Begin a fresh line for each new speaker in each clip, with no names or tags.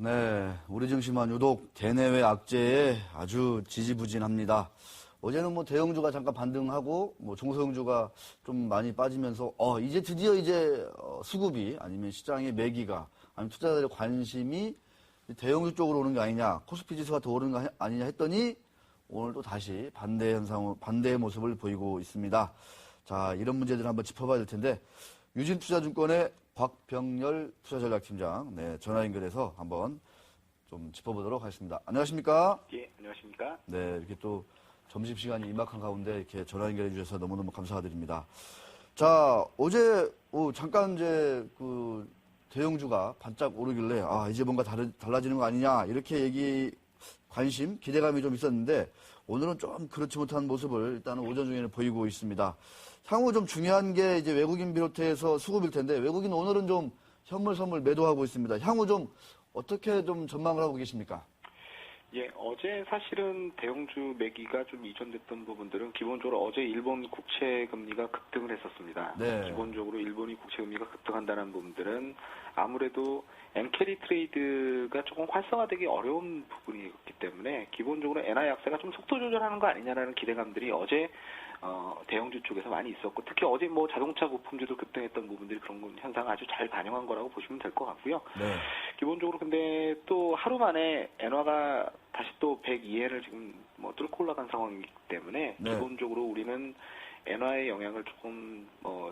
네, 우리 증시만 유독 대내외 악재에 아주 지지부진합니다. 어제는 뭐 대형주가 잠깐 반등하고 뭐 중소형주가 좀 많이 빠지면서 이제 드디어 수급이 아니면 시장의 매기가 아니면 투자자들의 관심이 대형주 쪽으로 오는 게 아니냐, 코스피 지수가 더 오르는 거 아니냐 했더니 오늘도 다시 반대의 모습을 보이고 있습니다. 자, 이런 문제들을 한번 짚어봐야 될 텐데 유진투자증권의 곽병렬 투자전략팀장, 네, 전화 연결해서 한번 좀 짚어보도록 하겠습니다. 안녕하십니까?
예, 안녕하십니까?
네, 이렇게 또 점심시간이 임박한 가운데 이렇게 전화 연결해 주셔서 너무너무 감사드립니다. 자, 어제 잠깐 그 대형주가 반짝 오르길래 이제 뭔가 달라지는 거 아니냐 이렇게 관심, 기대감이 좀 있었는데 오늘은 좀 그렇지 못한 모습을 일단은 오전 중에는 보이고 있습니다. 향후 좀 중요한 게 이제 외국인 비롯해서 수급일 텐데 외국인 오늘은 좀 현물 선물 매도하고 있습니다. 향후 좀 어떻게 좀 전망을 하고 계십니까?
예, 어제 사실은 대형주 매기가 좀 이전됐던 부분들은 기본적으로 어제 일본 국채 금리가 급등을 했었습니다.
네.
기본적으로 일본이 국채 금리가 급등한다는 부분들은 아무래도 엔캐리 트레이드가 조금 활성화되기 어려운 부분이기 때문에 기본적으로 엔화 약세가 좀 속도 조절하는 거 아니냐라는 기대감들이 어제 대형주 쪽에서 많이 있었고, 특히 어제 뭐 자동차 부품주도 급등했던 부분들이 그런 현상 아주 잘 반영한 거라고 보시면 될 것 같고요.
네.
기본적으로 근데 또 하루 만에 엔화가 다시 또 102엔을 지금 뭐 뚫고 올라간 상황이기 때문에
네.
기본적으로 우리는 엔화의 영향을 조금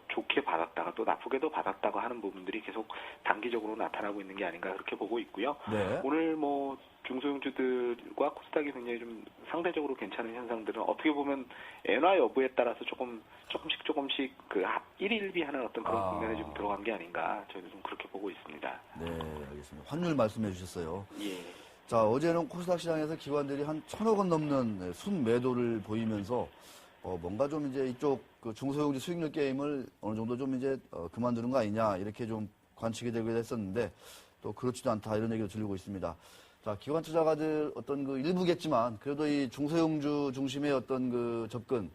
좋게 받았다가 또 나쁘게도 받았다고 하는 부분들이 계속 단기적으로 나타나고 있는 게 아닌가 그렇게 보고 있고요.
네.
오늘 뭐 중소형주들과 코스닥이 굉장히 좀 상대적으로 괜찮은 현상들은 어떻게 보면 엔화 여부에 따라서 조금씩 그 1일1비 하는 어떤 그런 국면에 좀 들어간 게 아닌가 저희는 좀 그렇게 보고 있습니다.
네, 알겠습니다. 환율 말씀해 주셨어요.
예.
자, 어제는 코스닥 시장에서 기관들이 한 1,000억 원 넘는 순매도를 보이면서 뭔가 좀 이제 이쪽 그 중소형주 수익률 게임을 어느 정도 좀 이제 그만두는 거 아니냐 이렇게 좀 관측이 되기도 했었는데 또 그렇지도 않다 이런 얘기도 들리고 있습니다. 자, 기관 투자가들 어떤 그 일부겠지만 그래도 이 중소형주 중심의 어떤 그 접근,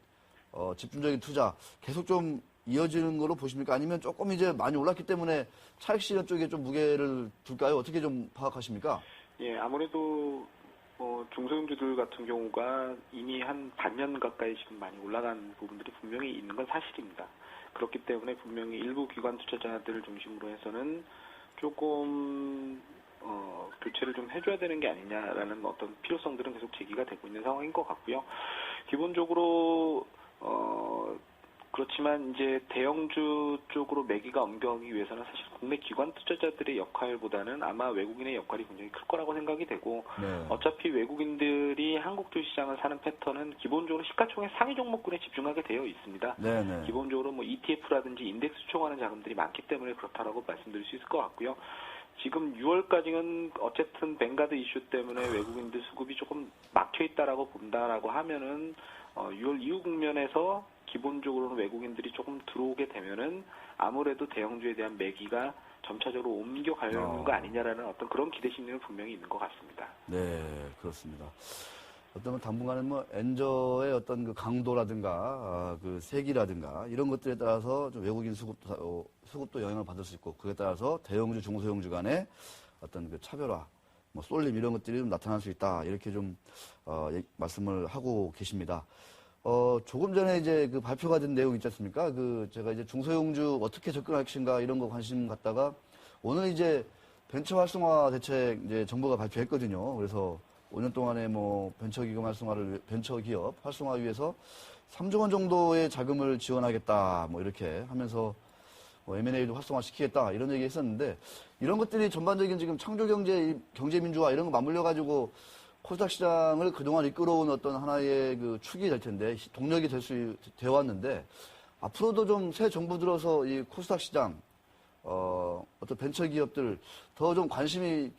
집중적인 투자 계속 좀 이어지는 걸로 보십니까? 아니면 조금 이제 많이 올랐기 때문에 차익 실현 쪽에 좀 무게를 둘까요? 어떻게 좀 파악하십니까?
예, 아무래도 중소형주들 같은 경우가 이미 한 반년 가까이 지금 많이 올라간 부분들이 분명히 있는 건 사실입니다. 그렇기 때문에 분명히 일부 기관 투자자들을 중심으로 해서는 조금 교체를 좀 해줘야 되는 게 아니냐라는 어떤 필요성들은 계속 제기가 되고 있는 상황인 것 같고요. 기본적으로 그렇지만 이제 대형주 쪽으로 매기가 옮겨가기 위해서는 사실 국내 기관 투자자들의 역할보다는 아마 외국인의 역할이 굉장히 클 거라고 생각이 되고,
네.
어차피 외국인들이 한국 주시장을 사는 패턴은 기본적으로 시가총액 상위 종목군에 집중하게 되어 있습니다.
네네.
기본적으로 뭐 ETF라든지 인덱스 수총하는 자금들이 많기 때문에 그렇다라고 말씀드릴 수 있을 것 같고요. 지금 6월까지는 어쨌든 뱅가드 이슈 때문에 외국인들 수급이 조금 막혀 있다라고 본다라고 하면은 6월 이후 국면에서 기본적으로는 외국인들이 조금 들어오게 되면은 아무래도 대형주에 대한 매기가 점차적으로 옮겨가려는 거 아니냐라는 어떤 그런 기대 심리는 분명히 있는 것 같습니다.
네, 그렇습니다. 어떤 당분간은 뭐 엔저의 어떤 그 강도라든가 그 세기라든가 이런 것들에 따라서 좀 외국인 수급도 영향을 받을 수 있고, 그에 따라서 대형주, 중소형주 간의 어떤 그 차별화, 뭐 쏠림 이런 것들이 좀 나타날 수 있다 이렇게 좀 말씀을 하고 계십니다. 조금 전에 이제 그 발표가 된 내용 있지 않습니까? 제가 이제 중소형주 어떻게 접근할 것인가 이런 거 관심 갖다가 오늘 이제 벤처 활성화 대책 이제 정부가 발표했거든요. 그래서 5년 동안에 뭐 벤처기업 활성화 위해서 3조 원 정도의 자금을 지원하겠다 뭐 이렇게 하면서 M&A도 활성화시키겠다 이런 얘기 했었는데, 이런 것들이 전반적인 지금 경제민주화 이런 거 맞물려가지고 코스닥 시장을 그동안 이끌어온 어떤 하나의 그 축이 될 텐데, 동력이 되어 왔는데, 앞으로도 좀 새 정부 들어서 이 코스닥 시장, 어떤 벤처 기업들 더 좀 관심이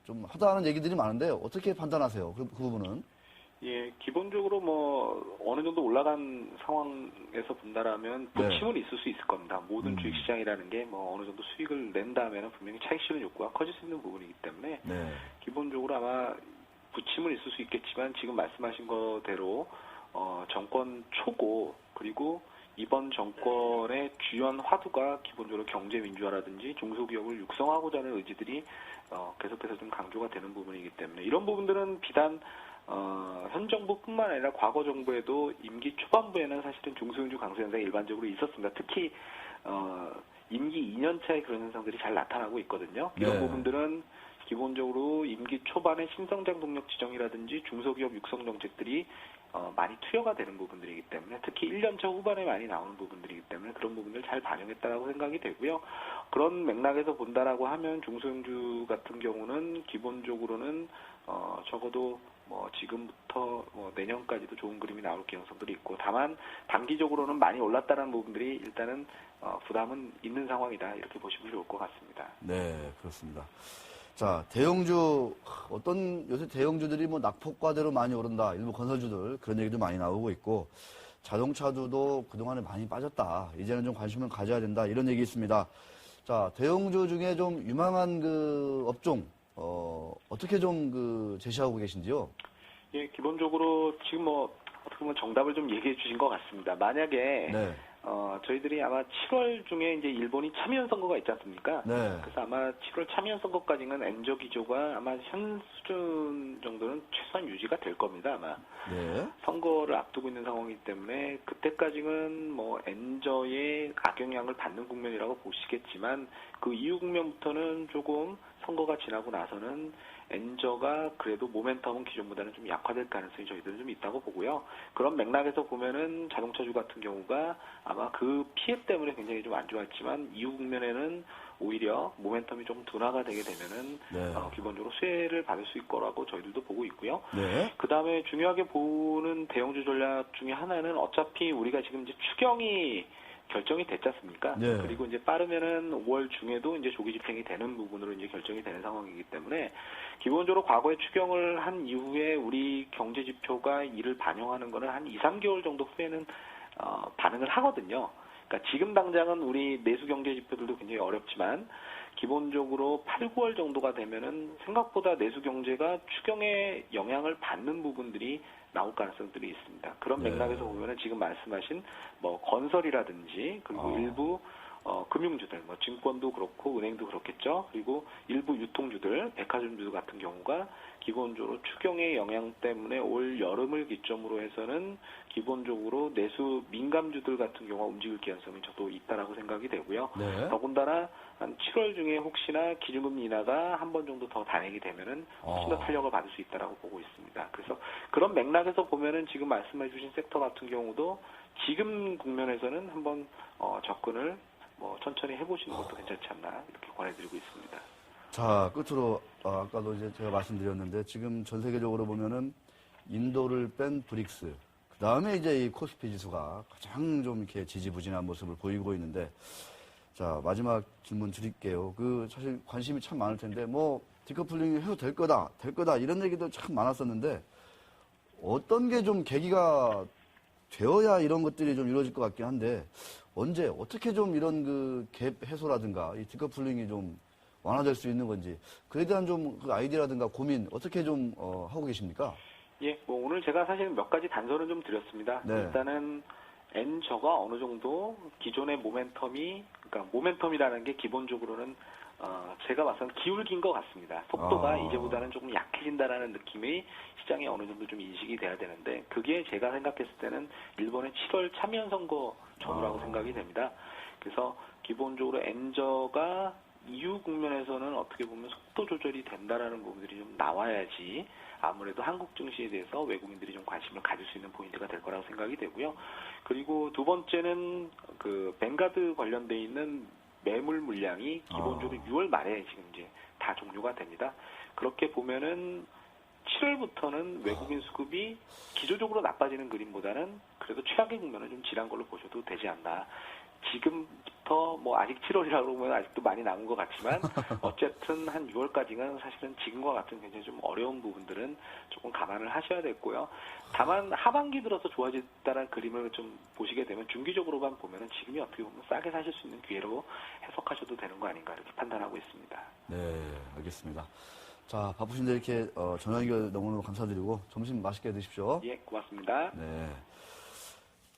좀 하다는 얘기들이 많은데, 어떻게 판단하세요? 그 부분은?
예, 기본적으로 뭐 어느 정도 올라간 상황에서 본다라면 부침은 있을 수 있을 겁니다. 모든 주식시장이라는 게 뭐 어느 정도 수익을 낸다면 분명히 차익 실현 욕구가 커질 수 있는 부분이기 때문에 기본적으로 아마 부침은 있을 수 있겠지만 지금 말씀하신 거대로 정권 초고 그리고 이번 정권의 주연 화두가 기본적으로 경제 민주화라든지 중소기업을 육성하고자 하는 의지들이 계속해서 좀 강조가 되는 부분이기 때문에 이런 부분들은 비단 현 정부뿐만 아니라 과거 정부에도 임기 초반부에는 사실은 중소형주 강세 현상이 일반적으로 있었습니다. 특히 임기 2년 차에 그런 현상들이 잘 나타나고 있거든요. 이런
네.
부분들은 기본적으로 임기 초반에 신성장 동력 지정이라든지 중소기업 육성 정책들이 많이 투여가 되는 부분들이기 때문에 특히 1년차 후반에 많이 나오는 부분들이기 때문에 그런 부분을 잘 반영했다라고 생각이 되고요. 그런 맥락에서 본다라고 하면 중소형주 같은 경우는 기본적으로는 적어도 지금부터 내년까지도 좋은 그림이 나올 가능성들이 있고 다만 단기적으로는 많이 올랐다는 부분들이 일단은 부담은 있는 상황이다 이렇게 보시면 좋을 것 같습니다.
네, 그렇습니다. 자, 대형주, 요새 대형주들이 낙폭과대로 많이 오른다. 일부 건설주들, 그런 얘기도 많이 나오고 있고, 자동차주도 그동안에 많이 빠졌다. 이제는 좀 관심을 가져야 된다. 이런 얘기 있습니다. 자, 대형주 중에 좀 유망한 업종, 어떻게 좀 제시하고 계신지요?
예, 기본적으로 지금 어떻게 보면 정답을 좀 얘기해 주신 것 같습니다. 만약에
네.
저희들이 아마 7월 중에 이제 일본이 참여연 선거가 있지 않습니까?
네.
그래서 아마 7월 참여연 선거까지는 엔저 기조가 아마 현 수준 정도는 최소한 유지가 될 겁니다, 아마.
네.
선거를 앞두고 있는 상황이기 때문에 그때까지는 엔저의 악영향을 받는 국면이라고 보시겠지만 그 이후 국면부터는 조금 선거가 지나고 나서는 엔저가 그래도 모멘텀은 기존보다는 좀 약화될 가능성이 저희들은 좀 있다고 보고요. 그런 맥락에서 보면은 자동차주 같은 경우가 아마 그 피해 때문에 굉장히 좀 안 좋았지만 이후 국면에는 오히려 모멘텀이 좀 둔화가 되게 되면은
네.
기본적으로 수혜를 받을 수 있을 거라고 저희들도 보고 있고요.
네.
그 다음에 중요하게 보는 대형주 전략 중에 하나는 어차피 우리가 지금 이제 추경이 결정이 됐지 않습니까?
네.
그리고 이제 빠르면은 5월 중에도 이제 조기 집행이 되는 부분으로 이제 결정이 되는 상황이기 때문에 기본적으로 과거에 추경을 한 이후에 우리 경제 지표가 이를 반영하는 거는 한 2, 3개월 정도 후에는 반응을 하거든요. 그러니까 지금 당장은 우리 내수 경제 지표들도 굉장히 어렵지만 기본적으로 8, 9월 정도가 되면은 생각보다 내수 경제가 추경의 영향을 받는 부분들이 나올 가능성들이 있습니다. 그런
네.
맥락에서 보면은 지금 말씀하신 건설이라든지 그리고 일부 금융주들, 증권도 그렇고 은행도 그렇겠죠. 그리고 일부 유통주들, 백화점주들 같은 경우가 기본적으로 추경의 영향 때문에 올 여름을 기점으로 해서는 기본적으로 내수 민감주들 같은 경우가 움직일 가능성이 저도 있다라고 생각이 되고요.
네.
더군다나 한 7월 중에 혹시나 기준금리 인하가 한 번 정도 더 단행이 되면은 훨씬 더 탄력을 받을 수 있다라고 보고 있습니다. 그래서 그런 맥락에서 보면은 지금 말씀해주신 섹터 같은 경우도 지금 국면에서는 한번 접근을 천천히 해보시는 것도 괜찮지 않나 이렇게 권해드리고 있습니다.
자, 끝으로 아까도 이제 제가 말씀드렸는데 지금 전 세계적으로 보면은 인도를 뺀 브릭스, 그 다음에 이제 이 코스피 지수가 가장 좀 이렇게 지지부진한 모습을 보이고 있는데, 자, 마지막 질문 드릴게요. 사실 관심이 참 많을 텐데, 디커플링 해도 될 거다, 이런 얘기도 참 많았었는데, 어떤 게 좀 계기가 되어야 이런 것들이 좀 이루어질 것 같긴 한데, 언제, 어떻게 좀 이런 갭 해소라든가, 이 디커플링이 좀 완화될 수 있는 건지, 그에 대한 좀 아이디어라든가 고민, 어떻게 좀, 하고 계십니까?
예, 오늘 제가 사실 몇 가지 단서를 좀 드렸습니다.
네.
일단은 엔저가 어느 정도 기존의 모멘텀이, 그러니까 모멘텀이라는 게 기본적으로는 제가 봐서는 기울긴 것 같습니다. 속도가 이제보다는 조금 약해진다라는 느낌이 시장에 어느 정도 좀 인식이 돼야 되는데 그게 제가 생각했을 때는 일본의 7월 참여연 선거 전후라고 생각이 됩니다. 그래서 기본적으로 엔저가 이후 국면에서는 어떻게 보면 속도 조절이 된다라는 부분들이 좀 나와야지 아무래도 한국 증시에 대해서 외국인들이 좀 관심을 가질 수 있는 포인트가 될 거라고 생각이 되고요. 그리고 두 번째는 뱅가드 관련돼 있는 매물 물량이 기본적으로 6월 말에 지금 이제 다 종료가 됩니다. 그렇게 보면은 7월부터는 외국인 수급이 기조적으로 나빠지는 그림보다는 그래도 최악의 국면을 좀 지난 걸로 보셔도 되지 않나. 지금부터 아직 7월이라고 그러면 아직도 많이 남은 것 같지만 어쨌든 한 6월까지는 사실은 지금과 같은 굉장히 좀 어려운 부분들은 조금 감안을 하셔야 됐고요. 다만 하반기 들어서 좋아졌다는 그림을 좀 보시게 되면 중기적으로만 보면은 지금이 어떻게 보면 싸게 사실 수 있는 기회로 해석하셔도 되는 거 아닌가 이렇게 판단하고 있습니다.
네, 알겠습니다. 자, 바쁘신데 이렇게 전화 연결 너무너무 감사드리고 점심 맛있게 드십시오.
예, 고맙습니다.
네.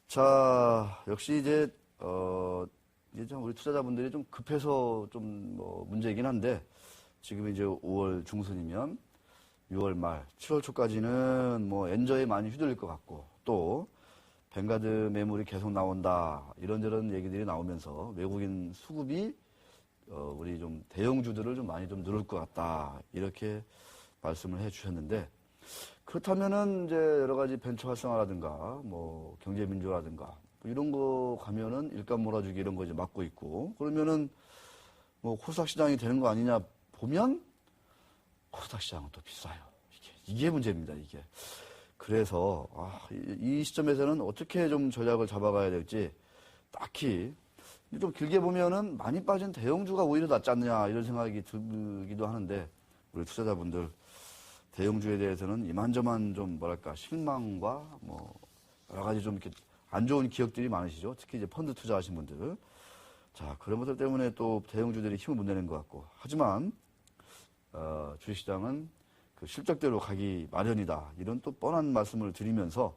자, 역시 이제 참 우리 투자자분들이 좀 급해서 좀 뭐 문제이긴 한데, 지금 이제 5월 중순이면 6월 말, 7월 초까지는 뭐 엔저에 많이 휘둘릴 것 같고, 또 뱅가드 매물이 계속 나온다, 이런저런 얘기들이 나오면서 외국인 수급이 우리 좀 대형주들을 좀 많이 좀 누를 것 같다, 이렇게 말씀을 해 주셨는데, 그렇다면은 이제 여러 가지 벤처 활성화라든가 뭐 경제민주라든가 뭐 이런 거 가면은 일감 몰아주기 이런 거 이제 막고 있고, 그러면은 뭐 코스닥 시장이 되는 거 아니냐 보면 코스닥 시장은 또 비싸요. 이게 문제입니다, 이게. 그래서 이 시점에서는 어떻게 좀 전략을 잡아가야 될지 딱히 좀 길게 보면은 많이 빠진 대형주가 오히려 낫지 않느냐 이런 생각이 들기도 하는데, 우리 투자자분들 대형주에 대해서는 이만저만 좀 뭐랄까 실망과 뭐 여러 가지 좀 이렇게 안 좋은 기억들이 많으시죠. 특히 이제 펀드 투자하신 분들. 자, 그런 것들 때문에 또 대형주들이 힘을 못 내는 것 같고. 하지만 주식시장은 그 실적대로 가기 마련이다. 이런 또 뻔한 말씀을 드리면서,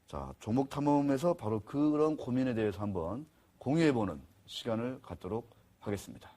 자, 종목 탐험에서 바로 그런 고민에 대해서 한번 공유해보는 시간을 갖도록 하겠습니다.